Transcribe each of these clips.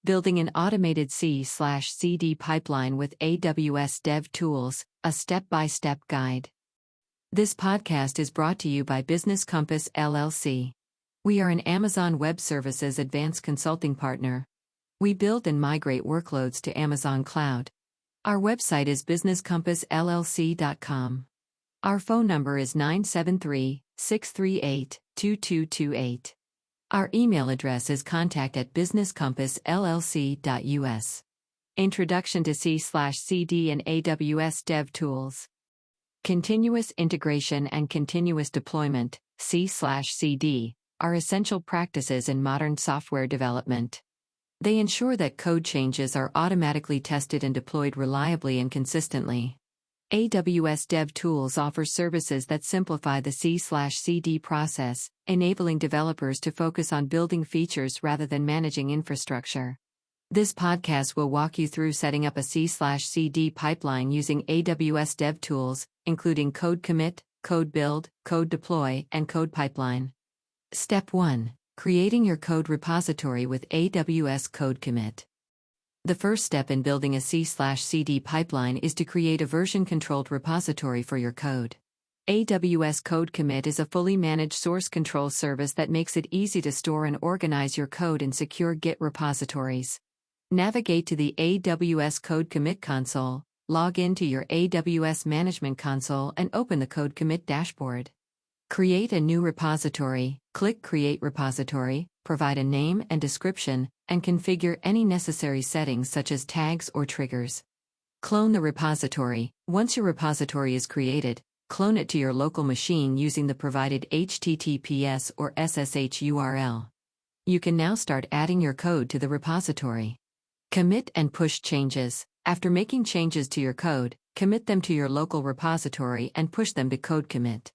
Building an automated C/CD pipeline with AWS DevTools, a step-by-step guide. This podcast is brought to you by Business Compass LLC. We are an Amazon Web Services advanced consulting partner. We build and migrate workloads to Amazon Cloud. Our website is businesscompassllc.com. Our phone number is 973-638-2228. Our email address is contact@businesscompassllc.us. Introduction to C/CD and AWS DevTools. Continuous integration and continuous deployment, C/CD, are essential practices in modern software development. They ensure that code changes are automatically tested and deployed reliably and consistently. AWS DevTools offers services that simplify the C/CD process, enabling developers to focus on building features rather than managing infrastructure. This podcast will walk you through setting up a C/CD pipeline using AWS DevTools, including CodeCommit, CodeBuild, CodeDeploy, and CodePipeline. Step 1. Creating your code repository with AWS CodeCommit. The first step in building a C/CD pipeline is to create a version-controlled repository for your code. AWS CodeCommit is a fully managed source control service that makes it easy to store and organize your code in secure Git repositories. Navigate to the AWS CodeCommit console, log into your AWS Management Console, and open the CodeCommit dashboard. Create a new repository, click Create Repository, provide a name and description, and configure any necessary settings such as tags or triggers. Clone the repository. Once your repository is created, clone it to your local machine using the provided HTTPS or SSH URL. You can now start adding your code to the repository. Commit and push changes. After making changes to your code, commit them to your local repository and push them to CodeCommit.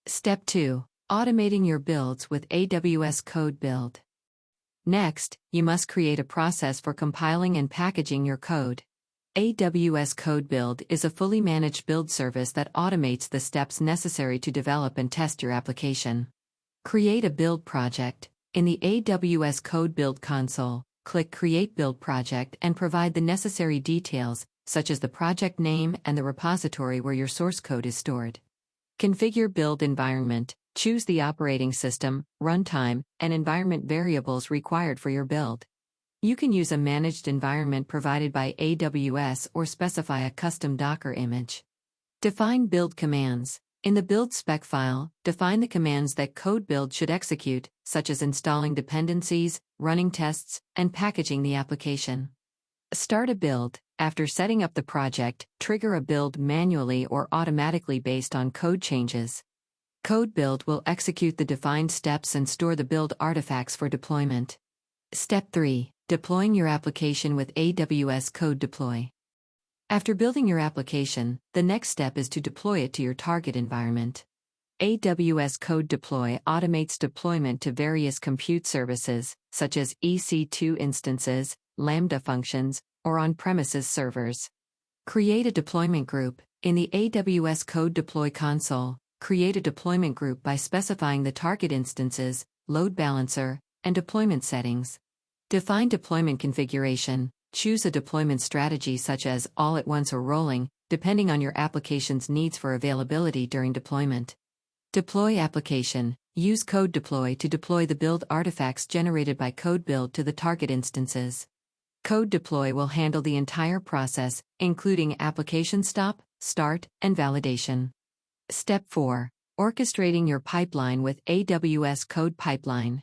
Step 2. Automating your builds with AWS CodeBuild. Next, you must create a process for compiling and packaging your code. AWS CodeBuild is a fully managed build service that automates the steps necessary to develop and test your application. Create a build project. In the AWS CodeBuild console, click Create Build Project and provide the necessary details, such as the project name and the repository where your source code is stored. Configure build environment. Choose the operating system, runtime, and environment variables required for your build. You can use a managed environment provided by AWS or specify a custom Docker image. Define build commands. In the build spec file, define the commands that CodeBuild should execute, such as installing dependencies, running tests, and packaging the application. Start a build. After setting up the project, trigger a build manually or automatically based on code changes. CodeBuild will execute the defined steps and store the build artifacts for deployment. Step 3. Deploying your application with AWS CodeDeploy. After building your application, the next step is to deploy it to your target environment. AWS CodeDeploy automates deployment to various compute services, such as EC2 instances, Lambda functions, or on-premises servers. Create a deployment group. In the AWS CodeDeploy console, create a deployment group by specifying the target instances, load balancer, and deployment settings. Define deployment configuration. Choose a deployment strategy such as all at once or rolling, depending on your application's needs for availability during deployment. Deploy application. Use CodeDeploy to deploy the build artifacts generated by CodeBuild to the target instances. CodeDeploy will handle the entire process, including application stop, start, and validation. Step 4. Orchestrating your pipeline with AWS CodePipeline.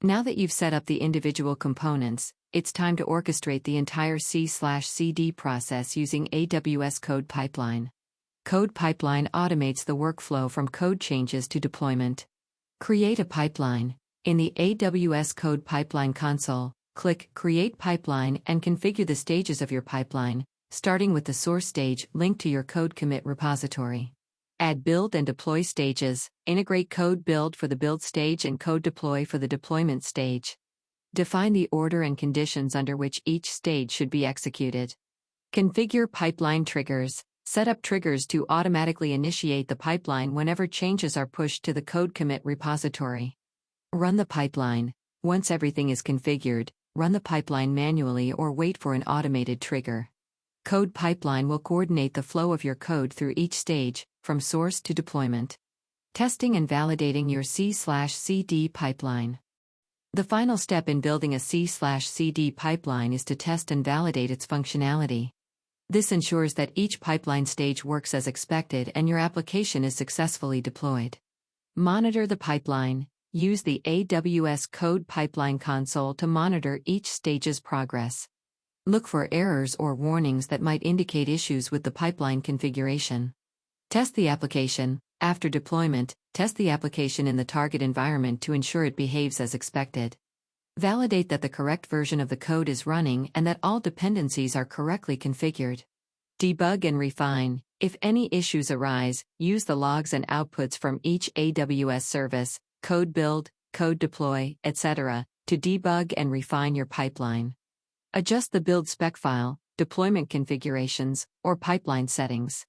Now that you've set up the individual components, it's time to orchestrate the entire C/CD process using AWS CodePipeline. CodePipeline automates the workflow from code changes to deployment. Create a pipeline. In the AWS CodePipeline console, click Create Pipeline and configure the stages of your pipeline, starting with the source stage linked to your CodeCommit repository. Add build and deploy stages. Integrate CodeBuild for the build stage and CodeDeploy for the deployment stage. Define the order and conditions under which each stage should be executed. Configure pipeline triggers. Set up triggers to automatically initiate the pipeline whenever changes are pushed to the CodeCommit repository. Run the pipeline. Once everything is configured, run the pipeline manually or wait for an automated trigger. CodePipeline will coordinate the flow of your code through each stage, from source to deployment. Testing and validating your C/CD pipeline. The final step in building a C/CD pipeline is to test and validate its functionality. This ensures that each pipeline stage works as expected and your application is successfully deployed. Monitor the pipeline. Use the AWS CodePipeline console to monitor each stage's progress. Look for errors or warnings that might indicate issues with the pipeline configuration. Test the application. After deployment, test the application in the target environment to ensure it behaves as expected. Validate that the correct version of the code is running and that all dependencies are correctly configured. Debug and refine. If any issues arise, use the logs and outputs from each AWS service, CodeBuild, CodeDeploy, etc., to debug and refine your pipeline. Adjust the build spec file, deployment configurations, or pipeline settings.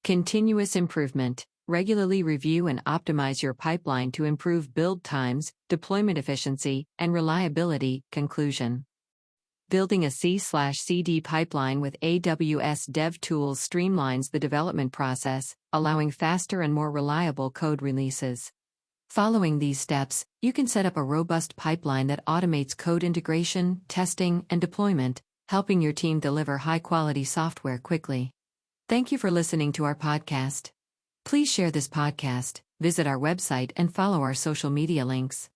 Continuous improvement. Regularly review and optimize your pipeline to improve build times, deployment efficiency, and reliability. Conclusion. Building a C/CD pipeline with AWS DevTools streamlines the development process, allowing faster and more reliable code releases. Following these steps, you can set up a robust pipeline that automates code integration, testing, and deployment, helping your team deliver high-quality software quickly. Thank you for listening to our podcast. Please share this podcast, visit our website, and follow our social media links.